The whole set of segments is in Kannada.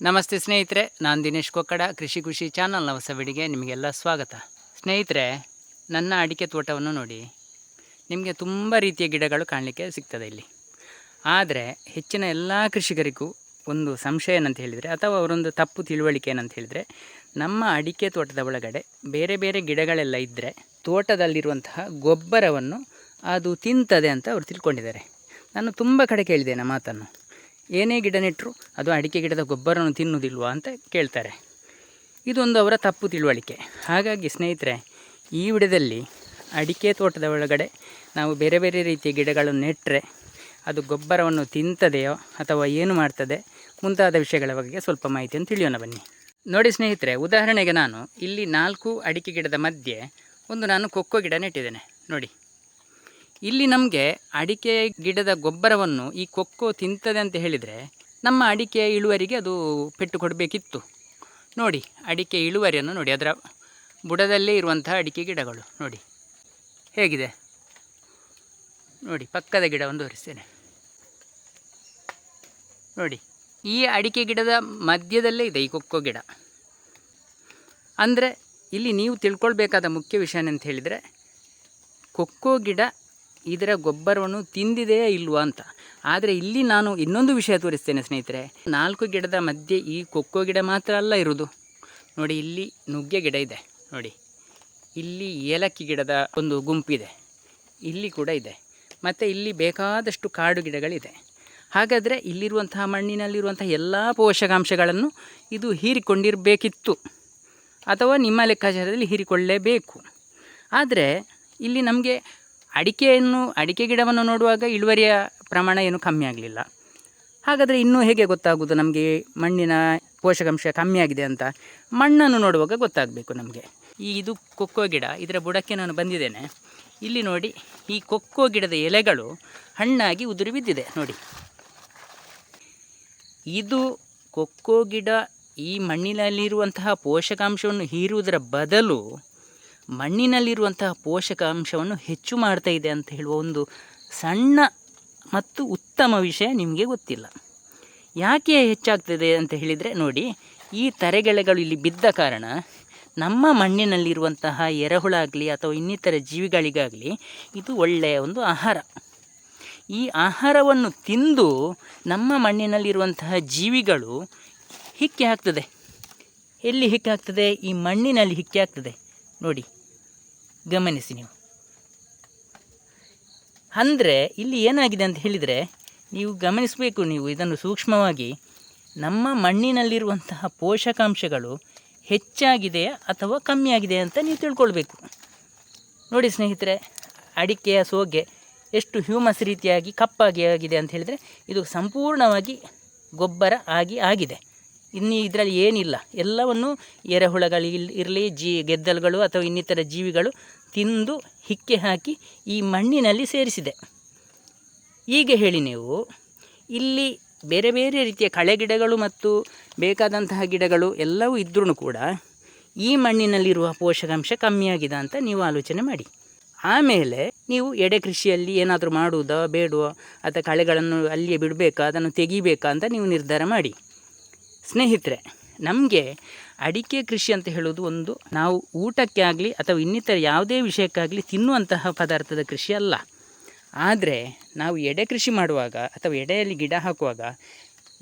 ನಮಸ್ತೆ ಸ್ನೇಹಿತರೆ, ನಾನು ದಿನೇಶ್ ಕೊಕ್ಕಡ. ಕೃಷಿ ಖುಷಿ ಚಾನಲ್ನ ಹೊಸ ವಿಡಿಯೋಗೆ ನಿಮಗೆಲ್ಲ ಸ್ವಾಗತ. ಸ್ನೇಹಿತರೆ, ನನ್ನ ಅಡಿಕೆ ತೋಟವನ್ನು ನೋಡಿ. ನಿಮಗೆ ತುಂಬ ರೀತಿಯ ಗಿಡಗಳು ಕಾಣಲಿಕ್ಕೆ ಸಿಗ್ತದೆ ಇಲ್ಲಿ. ಆದರೆ ಹೆಚ್ಚಿನ ಎಲ್ಲ ಕೃಷಿಕರಿಗೂ ಒಂದು ಸಂಶಯ ಏನಂತ ಹೇಳಿದರೆ, ಅಥವಾ ಅವರೊಂದು ತಪ್ಪು ತಿಳುವಳಿಕೆ ಏನಂತ ಹೇಳಿದರೆ, ನಮ್ಮ ಅಡಿಕೆ ತೋಟದ ಒಳಗಡೆ ಬೇರೆ ಬೇರೆ ಗಿಡಗಳೆಲ್ಲ ಇದ್ದರೆ ತೋಟದಲ್ಲಿರುವಂತಹ ಗೊಬ್ಬರವನ್ನು ಅದು ತಿಂತದೆ ಅಂತ ಅವರು ತಿಳ್ಕೊಂಡಿದ್ದಾರೆ. ನಾನು ತುಂಬ ಕಡೆ ಕೇಳಿದ್ದೇನೆ ಮಾತನ್ನು. ಏನೇ ಗಿಡ ನೆಟ್ಟರು ಅದು ಅಡಿಕೆ ಗಿಡದ ಗೊಬ್ಬರವನ್ನು ತಿನ್ನುವುದಿಲ್ವಾ ಅಂತ ಕೇಳ್ತಾರೆ. ಇದೊಂದು ಅವರ ತಪ್ಪು ತಿಳುವಳಿಕೆ. ಹಾಗಾಗಿ ಸ್ನೇಹಿತರೆ, ಈ ವಿಡಿಯೋದಲ್ಲಿ ಅಡಿಕೆ ತೋಟದ ಒಳಗಡೆ ನಾವು ಬೇರೆ ಬೇರೆ ರೀತಿಯ ಗಿಡಗಳನ್ನು ನೆಟ್ಟರೆ ಅದು ಗೊಬ್ಬರವನ್ನು ತಿಂತದೆಯೋ ಅಥವಾ ಏನು ಮಾಡ್ತದೆ ಮುಂತಾದ ವಿಷಯಗಳ ಬಗ್ಗೆ ಸ್ವಲ್ಪ ಮಾಹಿತಿಯನ್ನು ತಿಳಿಯೋಣ ಬನ್ನಿ. ನೋಡಿ ಸ್ನೇಹಿತರೆ, ಉದಾಹರಣೆಗೆ ನಾನು ಇಲ್ಲಿ 4 ಅಡಿಕೆ ಗಿಡದ ಮಧ್ಯೆ ನಾನು ಕೊಕ್ಕೋ ಗಿಡ ನೆಟ್ಟಿದ್ದೇನೆ. ನೋಡಿ, ಇಲ್ಲಿ ನಮಗೆ ಅಡಿಕೆ ಗಿಡದ ಗೊಬ್ಬರವನ್ನು ಈ ಕೊಕ್ಕೋ ತಿಂತದೆ ಅಂತ ಹೇಳಿದರೆ ನಮ್ಮ ಅಡಿಕೆಯ ಇಳುವರಿಗೆ ಅದು ಪೆಟ್ಟು ಕೊಡಬೇಕಿತ್ತು. ನೋಡಿ, ಅಡಿಕೆ ಇಳುವರಿಯನ್ನು ನೋಡಿ, ಅದರ ಬುಡದಲ್ಲೇ ಇರುವಂತಹ ಅಡಿಕೆ ಗಿಡಗಳು ನೋಡಿ ಹೇಗಿದೆ. ನೋಡಿ, ಪಕ್ಕದ ಗಿಡ ಒಂದು ತೋರಿಸ್ತೇನೆ. ನೋಡಿ, ಈ ಅಡಿಕೆ ಗಿಡದ ಮಧ್ಯದಲ್ಲೇ ಇದೆ ಈ ಕೊಕ್ಕೋ ಗಿಡ. ಅಂದರೆ ಇಲ್ಲಿ ನೀವು ತಿಳ್ಕೊಳ್ಬೇಕಾದ ಮುಖ್ಯ ವಿಷಯ ಅಂತ ಹೇಳಿದರೆ, ಕೊಕ್ಕೋ ಗಿಡ ಇದರ ಗೊಬ್ಬರವನ್ನು ತಿಂದಿದೆಯೇ ಇಲ್ವಾ ಅಂತ. ಆದರೆ ಇಲ್ಲಿ ನಾನು ಇನ್ನೊಂದು ವಿಷಯ ತೋರಿಸ್ತೇನೆ ಸ್ನೇಹಿತರೆ. 4 ಗಿಡದ ಮಧ್ಯೆ ಈ ಕೊಕ್ಕೋ ಗಿಡ ಮಾತ್ರ ಅಲ್ಲ ಇರುವುದು. ನೋಡಿ, ಇಲ್ಲಿ ನುಗ್ಗೆ ಗಿಡ ಇದೆ. ನೋಡಿ, ಇಲ್ಲಿ ಏಲಕ್ಕಿ ಗಿಡದ ಒಂದು ಗುಂಪಿದೆ, ಇಲ್ಲಿ ಕೂಡ ಇದೆ. ಮತ್ತು ಇಲ್ಲಿ ಬೇಕಾದಷ್ಟು ಕಾಡು ಗಿಡಗಳಿದೆ. ಹಾಗಾದರೆ ಇಲ್ಲಿರುವಂತಹ ಮಣ್ಣಿನಲ್ಲಿರುವಂತಹ ಎಲ್ಲ ಪೋಷಕಾಂಶಗಳನ್ನು ಇದು ಹೀರಿಕೊಂಡಿರಬೇಕಿತ್ತು, ಅಥವಾ ನಿಮ್ಮ ಲೆಕ್ಕಾಚಾರದಲ್ಲಿ ಹೀರಿಕೊಳ್ಳಲೇಬೇಕು. ಆದರೆ ಇಲ್ಲಿ ನಮಗೆ ಅಡಿಕೆ ಗಿಡವನ್ನು ನೋಡುವಾಗ ಇಳುವರಿಯ ಪ್ರಮಾಣ ಏನು ಕಮ್ಮಿ ಆಗಲಿಲ್ಲ. ಹಾಗಾದರೆ ಇನ್ನೂ ಹೇಗೆ ಗೊತ್ತಾಗೋದು ನಮಗೆ ಮಣ್ಣಿನ ಪೋಷಕಾಂಶ ಕಮ್ಮಿ ಆಗಿದೆ ಅಂತ? ಮಣ್ಣನ್ನು ನೋಡುವಾಗ ಗೊತ್ತಾಗಬೇಕು ನಮಗೆ. ಇದು ಕೊಕ್ಕೋ ಗಿಡ, ಇದರ ಬುಡಕ್ಕೆ ನಾನು ಬಂದಿದ್ದೇನೆ. ಇಲ್ಲಿ ನೋಡಿ, ಈ ಕೊಕ್ಕೋ ಗಿಡದ ಎಲೆಗಳು ಹಣ್ಣಾಗಿ ಉದುರಿ ಬಿದ್ದಿದೆ. ನೋಡಿ, ಇದು ಕೊಕ್ಕೋ ಗಿಡ ಈ ಮಣ್ಣಿನಲ್ಲಿರುವಂತಹ ಪೋಷಕಾಂಶವನ್ನು ಹೀರುವುದರ ಬದಲು ಮಣ್ಣಿನಲ್ಲಿರುವಂತಹ ಪೋಷಕಾಂಶವನ್ನು ಹೆಚ್ಚು ಮಾಡ್ತಾ ಇದೆ ಅಂತ ಹೇಳುವ ಒಂದು ಸಣ್ಣ ಮತ್ತು ಉತ್ತಮ ವಿಷಯ ನಿಮಗೆ ಗೊತ್ತಿಲ್ಲ. ಯಾಕೆ ಹೆಚ್ಚಾಗ್ತದೆ ಅಂತ ಹೇಳಿದರೆ, ನೋಡಿ, ಈ ತರೆಗೆಳೆಗಳು ಇಲ್ಲಿ ಬಿದ್ದ ಕಾರಣ ನಮ್ಮ ಮಣ್ಣಿನಲ್ಲಿರುವಂತಹ ಎರೆಹುಳ ಆಗಲಿ ಅಥವಾ ಇನ್ನಿತರ ಜೀವಿಗಳಿಗಾಗಲಿ ಇದು ಒಳ್ಳೆಯ ಒಂದು ಆಹಾರ. ಈ ಆಹಾರವನ್ನು ತಿಂದು ನಮ್ಮ ಮಣ್ಣಿನಲ್ಲಿರುವಂತಹ ಜೀವಿಗಳು ಹಿಕ್ಕೆ ಹಾಕ್ತದೆ. ಎಲ್ಲಿ ಹಿಕ್ಕೆ ಹಾಕ್ತದೆ? ಈ ಮಣ್ಣಿನಲ್ಲಿ ಹಿಕ್ಕೆ ಹಾಕ್ತದೆ. ನೋಡಿ, ಗಮನಿಸಿ ನೀವು. ಅಂದರೆ ಇಲ್ಲಿ ಏನಾಗಿದೆ ಅಂತ ಹೇಳಿದರೆ, ನೀವು ಗಮನಿಸಬೇಕು, ನೀವು ಇದನ್ನು ಸೂಕ್ಷ್ಮವಾಗಿ. ನಮ್ಮ ಮಣ್ಣಿನಲ್ಲಿರುವಂತಹ ಪೋಷಕಾಂಶಗಳು ಹೆಚ್ಚಾಗಿದೆಯಾ ಅಥವಾ ಕಮ್ಮಿಯಾಗಿದೆಯಾ ಅಂತ ನೀವು ತಿಳ್ಕೊಳ್ಬೇಕು. ನೋಡಿ ಸ್ನೇಹಿತರೆ, ಅಡಿಕೆಯ ಸೋಗೆ ಎಷ್ಟು ಹ್ಯೂಮಸ್ ರೀತಿಯಾಗಿ ಕಪ್ಪಾಗಿ ಆಗಿದೆ ಅಂತ ಹೇಳಿದರೆ ಇದು ಸಂಪೂರ್ಣವಾಗಿ ಗೊಬ್ಬರ ಆಗಿದೆ. ಇನ್ನು ಇದರಲ್ಲಿ ಏನಿಲ್ಲ, ಎಲ್ಲವನ್ನು ಎರೆಹುಳಗಳು ಇರಲಿ, ಗೆದ್ದಲುಗಳು ಅಥವಾ ಇನ್ನಿತರ ಜೀವಿಗಳು ತಿಂದು ಹಿಕ್ಕೆ ಹಾಕಿ ಈ ಮಣ್ಣಿನಲ್ಲಿ ಸೇರಿಸಿದೆ. ಹೀಗೆ ಹೇಳಿ ನೀವು ಇಲ್ಲಿ ಬೇರೆ ಬೇರೆ ರೀತಿಯ ಕಳೆ ಗಿಡಗಳು ಮತ್ತು ಬೇಕಾದಂತಹ ಗಿಡಗಳು ಎಲ್ಲವೂ ಇದ್ರೂ ಕೂಡ ಈ ಮಣ್ಣಿನಲ್ಲಿರುವ ಪೋಷಕಾಂಶ ಕಮ್ಮಿಯಾಗಿದೆ ಅಂತ ನೀವು ಆಲೋಚನೆ ಮಾಡಿ. ಆಮೇಲೆ ನೀವು ಎಡೆ ಕೃಷಿಯಲ್ಲಿ ಏನಾದರೂ ಮಾಡುವುದೋ ಬೇಡವೋ, ಅಥವಾ ಕಳೆಗಳನ್ನು ಅಲ್ಲಿಯೇ ಬಿಡಬೇಕಾ, ಅದನ್ನು ತೆಗಿಬೇಕಾ ಅಂತ ನೀವು ನಿರ್ಧಾರ ಮಾಡಿ. ಸ್ನೇಹಿತರೆ, ನಮಗೆ ಅಡಿಕೆ ಕೃಷಿ ಅಂತ ಹೇಳೋದು ಒಂದು ನಾವು ಊಟಕ್ಕೆ ಆಗಲಿ ಅಥವಾ ಇನ್ನಿತರ ಯಾವುದೇ ವಿಷಯಕ್ಕಾಗಲಿ ತಿನ್ನುವಂತಹ ಪದಾರ್ಥದ ಕೃಷಿ ಅಲ್ಲ. ಆದರೆ ನಾವು ಎಡೆ ಕೃಷಿ ಮಾಡುವಾಗ ಅಥವಾ ಎಡೆಯಲ್ಲಿ ಗಿಡ ಹಾಕುವಾಗ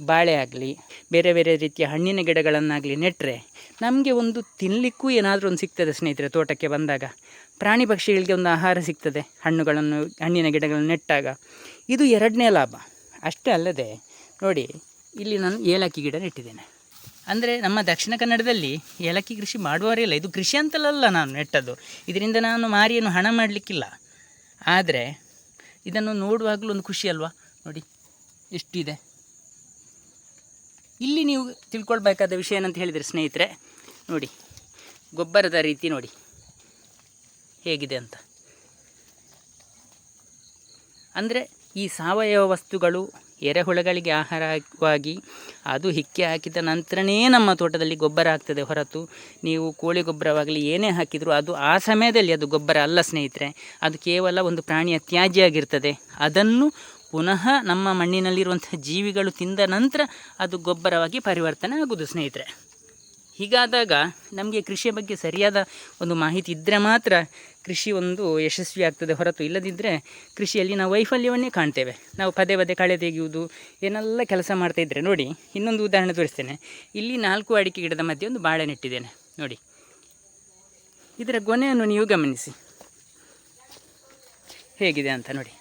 ಬಾಳೆ ಆಗಲಿ ಬೇರೆ ಬೇರೆ ರೀತಿಯ ಹಣ್ಣಿನ ಗಿಡಗಳನ್ನಾಗಲಿ ನೆಟ್ಟರೆ ನಮಗೆ ಒಂದು ತಿನ್ನಲಿಕ್ಕೂ ಏನಾದರೂ ಒಂದು ಸಿಗ್ತದೆ ಸ್ನೇಹಿತರೆ. ತೋಟಕ್ಕೆ ಬಂದಾಗ ಪ್ರಾಣಿ ಪಕ್ಷಿಗಳಿಗೆ ಒಂದು ಆಹಾರ ಸಿಗ್ತದೆ ಹಣ್ಣಿನ ಗಿಡಗಳನ್ನು ನೆಟ್ಟಾಗ. ಇದು 2ನೇ ಲಾಭ. ಅಷ್ಟೇ ಅಲ್ಲದೆ ನೋಡಿ, ಇಲ್ಲಿ ನಾನು ಏಲಕ್ಕಿ ಗಿಡ ನೆಟ್ಟಿದ್ದೇನೆ. ಅಂದರೆ ನಮ್ಮ ದಕ್ಷಿಣ ಕನ್ನಡದಲ್ಲಿ ಏಲಕ್ಕಿ ಕೃಷಿ ಮಾಡುವವರೇ ಇಲ್ಲ. ಇದು ಕೃಷಿ ಅಂತಲಲ್ಲ ನಾನು ನೆಟ್ಟದ್ದು, ಇದರಿಂದ ನಾನು ಮಾರಿಯನ್ನು ಹಣ ಮಾಡಲಿಕ್ಕಿಲ್ಲ. ಆದರೆ ಇದನ್ನು ನೋಡುವಾಗಲೂ ಒಂದು ಖುಷಿ ಅಲ್ವಾ? ನೋಡಿ ಎಷ್ಟಿದೆ. ಇಲ್ಲಿ ನೀವು ತಿಳ್ಕೊಳ್ಬೇಕಾದ ವಿಷಯ ಏನಂತ ಹೇಳಿದರೆ ಸ್ನೇಹಿತರೆ, ನೋಡಿ ಗೊಬ್ಬರದ ರೀತಿ ನೋಡಿ ಹೇಗಿದೆ ಅಂತ. ಅಂದರೆ ಈ ಸಾವಯವ ವಸ್ತುಗಳು ಎರೆಹುಳಗಳಿಗೆ ಆಹಾರವಾಗಿ ಅದು ಹಿಕ್ಕೆ ಹಾಕಿದ ನಂತರನೇ ನಮ್ಮ ತೋಟದಲ್ಲಿ ಗೊಬ್ಬರ ಆಗ್ತದೆ ಹೊರತು ನೀವು ಕೋಳಿ ಗೊಬ್ಬರವಾಗಲಿ ಏನೇ ಹಾಕಿದರೂ ಅದು ಆ ಸಮಯದಲ್ಲಿ ಅದು ಗೊಬ್ಬರ ಅಲ್ಲ ಸ್ನೇಹಿತರೆ. ಅದು ಕೇವಲ ಒಂದು ಪ್ರಾಣಿಯ ತ್ಯಾಜ್ಯ ಆಗಿರ್ತದೆ. ಅದನ್ನು ಪುನಃ ನಮ್ಮ ಮಣ್ಣಿನಲ್ಲಿರುವಂಥ ಜೀವಿಗಳು ತಿಂದ ನಂತರ ಅದು ಗೊಬ್ಬರವಾಗಿ ಪರಿವರ್ತನೆ ಆಗೋದು ಸ್ನೇಹಿತರೆ. ಹೀಗಾದಾಗ ನಮಗೆ ಕೃಷಿಯ ಬಗ್ಗೆ ಸರಿಯಾದ ಒಂದು ಮಾಹಿತಿ ಇದ್ದರೆ ಮಾತ್ರ ಕೃಷಿ ಒಂದು ಯಶಸ್ವಿ ಆಗ್ತದೆ, ಹೊರತು ಇಲ್ಲದಿದ್ದರೆ ಕೃಷಿಯಲ್ಲಿ ನಾವು ವೈಫಲ್ಯವನ್ನೇ ಕಾಣ್ತೇವೆ. ನಾವು ಪದೇ ಪದೇ ಕಳೆ ತೆಗೆಯುವುದು ಏನೆಲ್ಲ ಕೆಲಸ ಮಾಡ್ತಾಯಿದ್ರೆ ನೋಡಿ. ಇನ್ನೊಂದು ಉದಾಹರಣೆ ತೋರಿಸ್ತೇನೆ. ಇಲ್ಲಿ 4 ಅಡಿಕೆ ಗಿಡದ ಮಧ್ಯೆ ಒಂದು ಬಾಳೆ ನೆಟ್ಟಿದ್ದೇನೆ ನೋಡಿ. ಇದರ ಗೊನೆಯನ್ನು ನೀವು ಗಮನಿಸಿ ಹೇಗಿದೆ ಅಂತ ನೋಡಿ.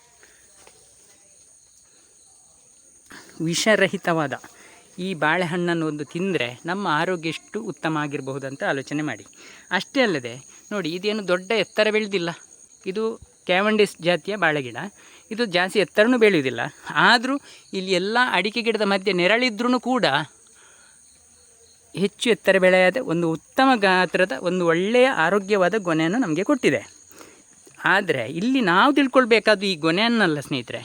ವಿಷರಹಿತವಾದ ಈ ಬಾಳೆಹಣ್ಣನ್ನು ಒಂದು ತಿಂದರೆ ನಮ್ಮ ಆರೋಗ್ಯ ಎಷ್ಟು ಉತ್ತಮ ಆಗಿರಬಹುದಂತ ಆಲೋಚನೆ ಮಾಡಿ. ಅಷ್ಟೇ ಅಲ್ಲದೆ ನೋಡಿ, ಇದೇನು ದೊಡ್ಡ ಎತ್ತರ ಬೆಳೆದಿಲ್ಲ. ಇದು ಕ್ಯಾವೆಂಡಿಶ್ ಜಾತಿಯ ಬಾಳೆಗಿಡ. ಇದು ಜಾಸ್ತಿ ಎತ್ತರನೂ ಬೆಳೆಯುವುದಿಲ್ಲ. ಆದರೂ ಇಲ್ಲಿ ಎಲ್ಲ ಅಡಿಕೆ ಗಿಡದ ಮಧ್ಯೆ ನೆರಳಿದ್ರೂ ಕೂಡ ಹೆಚ್ಚು ಎತ್ತರ ಬೆಳೆಯಾದ ಒಂದು ಉತ್ತಮ ಗಾತ್ರದ ಒಂದು ಒಳ್ಳೆಯ ಆರೋಗ್ಯವಾದ ಗೊನೆಯನ್ನು ನಮಗೆ ಕೊಟ್ಟಿದೆ. ಆದರೆ ಇಲ್ಲಿ ನಾವು ತಿಳ್ಕೊಳ್ಬೇಕಾದ್ದು ಈ ಗೊನೆಯನ್ನಲ್ಲ ಸ್ನೇಹಿತರೆ.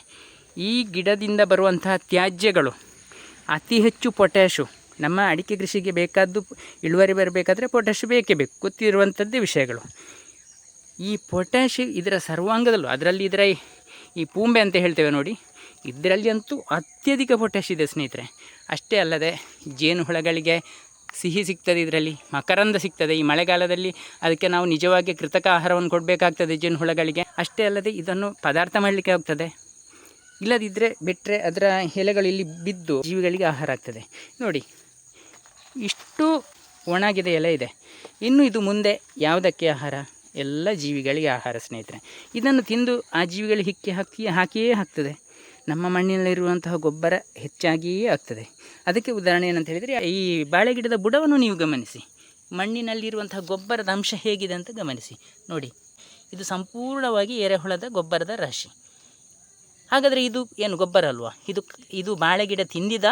ಈ ಗಿಡದಿಂದ ಬರುವಂತಹ ತ್ಯಾಜ್ಯಗಳು ಅತಿ ಹೆಚ್ಚು ಪೊಟ್ಯಾಶು. ನಮ್ಮ ಅಡಿಕೆ ಕೃಷಿಗೆ ಬೇಕಾದ್ದು ಇಳುವರಿ ಬರಬೇಕಾದ್ರೆ ಪೊಟ್ಯಾಶು ಬೇಕೇ ಬೇಕು, ಗೊತ್ತಿರುವಂಥದ್ದೇ ವಿಷಯಗಳು. ಈ ಪೊಟ್ಯಾಶು ಇದರ ಸರ್ವಾಂಗದಲ್ಲೂ, ಅದರಲ್ಲಿ ಇದರ ಈ ಪೂಂಬೆ ಅಂತ ಹೇಳ್ತೇವೆ ನೋಡಿ, ಇದರಲ್ಲಿ ಅಂತೂ ಅತ್ಯಧಿಕ ಪೊಟ್ಯಾಶ್ ಇದೆ ಸ್ನೇಹಿತರೆ. ಅಷ್ಟೇ ಅಲ್ಲದೆ ಜೇನುಹುಳಗಳಿಗೆ ಸಿಹಿ ಸಿಗ್ತದೆ, ಇದರಲ್ಲಿ ಮಕರಂದ ಸಿಗ್ತದೆ. ಈ ಮಳೆಗಾಲದಲ್ಲಿ ಅದಕ್ಕೆ ನಾವು ನಿಜವಾಗಿ ಕೃತಕ ಆಹಾರವನ್ನು ಕೊಡಬೇಕಾಗ್ತದೆ ಜೇನುಹುಳಗಳಿಗೆ. ಅಷ್ಟೇ ಅಲ್ಲದೆ ಇದನ್ನು ಪದಾರ್ಥ ಮಾಡಲಿಕ್ಕೆ ಆಗ್ತದೆ. ಇಲ್ಲದಿದ್ದರೆ ಬಿಟ್ಟರೆ ಅದರ ಎಲೆಗಳು ಇಲ್ಲಿ ಬಿದ್ದು ಜೀವಿಗಳಿಗೆ ಆಹಾರ ಆಗ್ತದೆ ನೋಡಿ. ಇಷ್ಟು ಒಣಗಿದೆ ಎಲೆ ಇದೆ. ಇನ್ನು ಇದು ಮುಂದೆ ಯಾವುದಕ್ಕೆ ಆಹಾರ? ಎಲ್ಲ ಜೀವಿಗಳಿಗೆ ಆಹಾರ ಸ್ನೇಹಿತರೆ. ಇದನ್ನು ತಿಂದು ಆ ಜೀವಿಗಳು ಹಾಕಿಯೇ ಆಗ್ತದೆ. ನಮ್ಮ ಮಣ್ಣಿನಲ್ಲಿರುವಂತಹ ಗೊಬ್ಬರ ಹೆಚ್ಚಾಗಿಯೇ ಆಗ್ತದೆ. ಅದಕ್ಕೆ ಉದಾಹರಣೆ ಏನಂತ ಹೇಳಿದರೆ, ಈ ಬಾಳೆಗಿಡದ ಬುಡವನ್ನು ನೀವು ಗಮನಿಸಿ. ಮಣ್ಣಿನಲ್ಲಿರುವಂತಹ ಗೊಬ್ಬರದ ಅಂಶ ಹೇಗಿದೆ ಅಂತ ಗಮನಿಸಿ ನೋಡಿ. ಇದು ಸಂಪೂರ್ಣವಾಗಿ ಎರೆಹುಳದ ಗೊಬ್ಬರದ ರಾಶಿ. ಹಾಗಾದರೆ ಇದು ಏನು ಗೊಬ್ಬರ ಅಲ್ವಾ? ಇದು ಬಾಳೆಗಿಡ ತಿಂದಿದ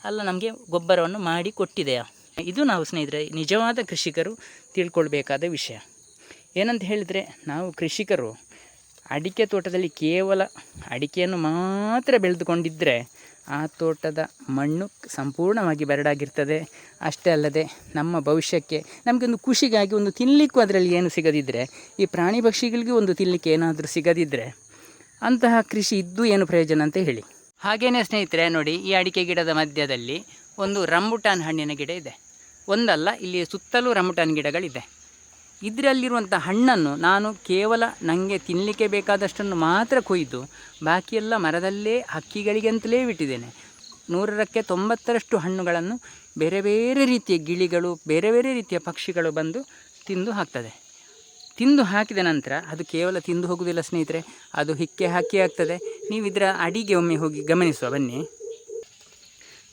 ಅಲ್ಲ, ನಮಗೆ ಗೊಬ್ಬರವನ್ನು ಮಾಡಿ ಕೊಟ್ಟಿದೆಯಾ? ಇದು ನಾವು ಸ್ನೇಹಿತರೆ ನಿಜವಾದ ಕೃಷಿಕರು ತಿಳ್ಕೊಳ್ಬೇಕಾದ ವಿಷಯ. ಏನಂತ ಹೇಳಿದರೆ, ನಾವು ಕೃಷಿಕರು ಅಡಿಕೆ ತೋಟದಲ್ಲಿ ಕೇವಲ ಅಡಿಕೆಯನ್ನು ಮಾತ್ರ ಬೆಳೆದುಕೊಂಡಿದ್ದರೆ ಆ ತೋಟದ ಮಣ್ಣು ಸಂಪೂರ್ಣವಾಗಿ ಬರಡಾಗಿರ್ತದೆ. ಅಷ್ಟೇ ಅಲ್ಲದೆ ನಮ್ಮ ಭವಿಷ್ಯಕ್ಕೆ ನಮಗೊಂದು ಖುಷಿಗಾಗಿ ಒಂದು ತಿನ್ನಲಿಕ್ಕೂ ಅದರಲ್ಲಿ ಏನು ಸಿಗದಿದ್ದರೆ, ಈ ಪ್ರಾಣಿ ಪಕ್ಷಿಗಳಿಗೂ ಒಂದು ತಿನ್ನಲಿಕ್ಕೆ ಏನಾದರೂ ಸಿಗದಿದ್ದರೆ ಅಂತಹ ಕೃಷಿ ಇದ್ದು ಏನು ಪ್ರಯೋಜನ ಅಂತ ಹೇಳಿ. ಹಾಗೆಯೇ ಸ್ನೇಹಿತರೆ ನೋಡಿ, ಈ ಅಡಿಕೆ ಗಿಡದ ಮಧ್ಯದಲ್ಲಿ ಒಂದು ರಂಬುಟಾನ್ ಹಣ್ಣಿನ ಗಿಡ ಇದೆ. ಒಂದಲ್ಲ, ಇಲ್ಲಿ ಸುತ್ತಲೂ ರಂಬುಟಾನ್ ಗಿಡಗಳಿದೆ. ಇದರಲ್ಲಿರುವಂಥ ಹಣ್ಣನ್ನು ನಾನು ಕೇವಲ ನನಗೆ ತಿನ್ನಲಿಕ್ಕೆ ಬೇಕಾದಷ್ಟನ್ನು ಮಾತ್ರ ಕೊಯ್ದು ಬಾಕಿಯೆಲ್ಲ ಮರದಲ್ಲೇ ಹಕ್ಕಿಗಳಿಗೆ ಅಂತಲೇ ಬಿಟ್ಟಿದ್ದೇನೆ. 100ಕ್ಕೆ 90ರಷ್ಟು ಹಣ್ಣುಗಳನ್ನು ಬೇರೆ ಬೇರೆ ರೀತಿಯ ಗಿಳಿಗಳು, ಬೇರೆ ಬೇರೆ ರೀತಿಯ ಪಕ್ಷಿಗಳು ಬಂದು ತಿಂದು ಹಾಕ್ತದೆ. ತಿಂದು ಹಾಕಿದ ನಂತರ ಅದು ಕೇವಲ ತಿಂದು ಹೋಗುವುದಿಲ್ಲ ಸ್ನೇಹಿತರೆ, ಅದು ಹಿಕ್ಕೆ ಹಾಕಿ ಆಗ್ತದೆ. ನೀವು ಇದರ ಅಡಿಗೆ ಒಮ್ಮೆ ಹೋಗಿ ಗಮನಿಸುವ ಬನ್ನಿ.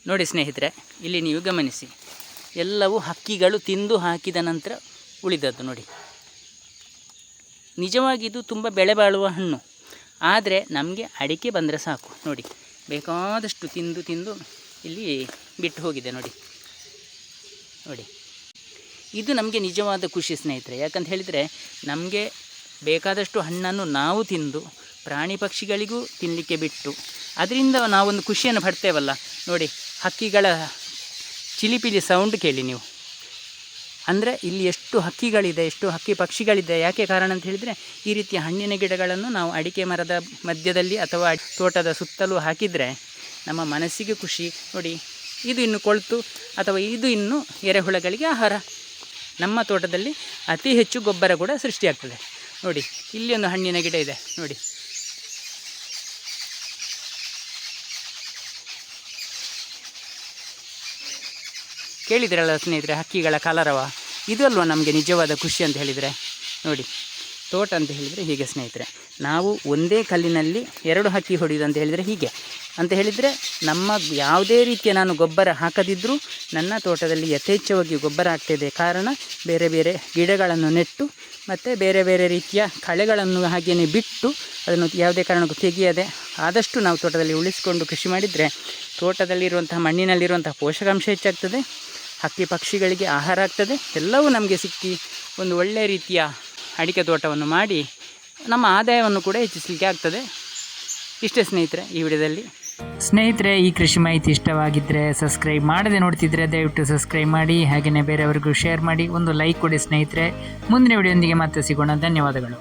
ನೋಡಿ ಸ್ನೇಹಿತರೆ, ಇಲ್ಲಿ ನೀವು ಗಮನಿಸಿ, ಎಲ್ಲವೂ ಹಕ್ಕಿಗಳು ತಿಂದು ಹಾಕಿದ ನಂತರ ಉಳಿದದ್ದು ನೋಡಿ. ನಿಜವಾಗಿ ಇದು ತುಂಬ ಬೆಳೆ ಬಾಳುವ ಹಣ್ಣು. ಆದರೆ ನಮಗೆ ಅಡಿಕೆ ಬಂದರೆ ಸಾಕು ನೋಡಿ, ಬೇಕಾದಷ್ಟು ತಿಂದು ತಿಂದು ಇಲ್ಲಿ ಬಿಟ್ಟು ಹೋಗಿದೆ ನೋಡಿ. ನೋಡಿ, ಇದು ನಮಗೆ ನಿಜವಾದ ಖುಷಿ ಸ್ನೇಹಿತರೆ. ಯಾಕಂತ ಹೇಳಿದರೆ, ನಮಗೆ ಬೇಕಾದಷ್ಟು ಹಣ್ಣನ್ನು ನಾವು ತಿಂದು ಪ್ರಾಣಿ ಪಕ್ಷಿಗಳಿಗೂ ತಿನ್ನಲಿಕ್ಕೆ ಬಿಟ್ಟು ಅದರಿಂದ ನಾವೊಂದು ಖುಷಿಯನ್ನು ಪಡ್ತೇವಲ್ಲ ನೋಡಿ. ಹಕ್ಕಿಗಳ ಚಿಲಿಪಿಲಿ ಸೌಂಡ್ ಕೇಳಿ ನೀವು. ಅಂದರೆ ಇಲ್ಲಿ ಎಷ್ಟು ಹಕ್ಕಿಗಳಿದೆ, ಎಷ್ಟು ಹಕ್ಕಿ ಪಕ್ಷಿಗಳಿದೆ. ಯಾಕೆ ಕಾರಣ ಅಂತ ಹೇಳಿದರೆ, ಈ ರೀತಿಯ ಹಣ್ಣಿನ ಗಿಡಗಳನ್ನು ನಾವು ಅಡಿಕೆ ಮರದ ಮಧ್ಯದಲ್ಲಿ ಅಥವಾ ತೋಟದ ಸುತ್ತಲೂ ಹಾಕಿದರೆ ನಮ್ಮ ಮನಸ್ಸಿಗೆ ಖುಷಿ ನೋಡಿ. ಇದು ಇನ್ನು ಕೊಳ್ತು ಅಥವಾ ಇದು ಇನ್ನು ಎರೆಹುಳಗಳಿಗೆ ಆಹಾರ. ನಮ್ಮ ತೋಟದಲ್ಲಿ ಅತಿ ಹೆಚ್ಚು ಗೊಬ್ಬರ ಕೂಡ ಸೃಷ್ಟಿಯಾಗ್ತದೆ ನೋಡಿ. ಇಲ್ಲಿ ಒಂದು ಹಣ್ಣಿನ ಗಿಡ ಇದೆ ನೋಡಿ. ಕೇಳಿದ್ರಲ್ಲ ಸ್ನೇಹಿತರೆ, ಹಕ್ಕಿಗಳ ಕಲರವ. ಇದು ಅಲ್ವ ನಮಗೆ ನಿಜವಾದ ಖುಷಿ ಅಂತ ಹೇಳಿದರೆ ನೋಡಿ. ತೋಟ ಅಂತ ಹೇಳಿದರೆ ಹೀಗೆ ಸ್ನೇಹಿತರೆ, ನಾವು ಒಂದೇ ಕಲ್ಲಿನಲ್ಲಿ 2 ಹಕ್ಕಿ ಹೊಡೆಯೋದು ಅಂತ ಹೇಳಿದರೆ ಹೀಗೆ ಅಂತ ಹೇಳಿದರೆ, ನಮ್ಮ ಯಾವುದೇ ರೀತಿಯ ನಾನು ಗೊಬ್ಬರ ಹಾಕದಿದ್ದರೂ ನನ್ನ ತೋಟದಲ್ಲಿ ಯಥೇಚ್ಛವಾಗಿ ಗೊಬ್ಬರ ಆಗ್ತಾಯಿದೆ. ಕಾರಣ ಬೇರೆ ಬೇರೆ ಗಿಡಗಳನ್ನು ನೆಟ್ಟು ಮತ್ತು ಬೇರೆ ಬೇರೆ ರೀತಿಯ ಕಳೆಗಳನ್ನು ಹಾಗೆಯೇ ಬಿಟ್ಟು ಅದನ್ನು ಯಾವುದೇ ಕಾರಣಕ್ಕೂ ತೆಗೆಯದೆ ಆದಷ್ಟು ನಾವು ತೋಟದಲ್ಲಿ ಉಳಿಸಿಕೊಂಡು ಕೃಷಿ ಮಾಡಿದರೆ ತೋಟದಲ್ಲಿರುವಂತಹ ಮಣ್ಣಿನಲ್ಲಿರುವಂತಹ ಪೋಷಕಾಂಶ ಹೆಚ್ಚಾಗ್ತದೆ, ಹಕ್ಕಿ ಪಕ್ಷಿಗಳಿಗೆ ಆಹಾರ ಆಗ್ತದೆ, ಎಲ್ಲವೂ ನಮಗೆ ಸಿಕ್ಕಿ ಒಂದು ಒಳ್ಳೆಯ ರೀತಿಯ ಅಡಿಕೆ ತೋಟವನ್ನು ಮಾಡಿ ನಮ್ಮ ಆದಾಯವನ್ನು ಕೂಡ ಹೆಚ್ಚಿಸಲಿಕ್ಕೆ ಆಗ್ತದೆ. ಇಷ್ಟೇ ಸ್ನೇಹಿತರೆ ಈ ವಿಡಿಯೋದಲ್ಲಿ. ಸ್ನೇಹಿತರೆ, ಈ ಕೃಷಿ ಮಾಹಿತಿ ಇಷ್ಟವಾಗಿದ್ದರೆ, ಸಬ್ಸ್ಕ್ರೈಬ್ ಮಾಡದೆ ನೋಡ್ತಿದ್ರೆ ದಯವಿಟ್ಟು ಸಬ್ಸ್ಕ್ರೈಬ್ ಮಾಡಿ, ಹಾಗೆಯೇ ಬೇರೆಯವರಿಗೂ ಶೇರ್ ಮಾಡಿ, ಒಂದು ಲೈಕ್ ಕೊಡಿ ಸ್ನೇಹಿತರೆ. ಮುಂದಿನ ವಿಡಿಯೋದೊಂದಿಗೆ ಮತ್ತೆ ಸಿಗೋಣ. ಧನ್ಯವಾದಗಳು.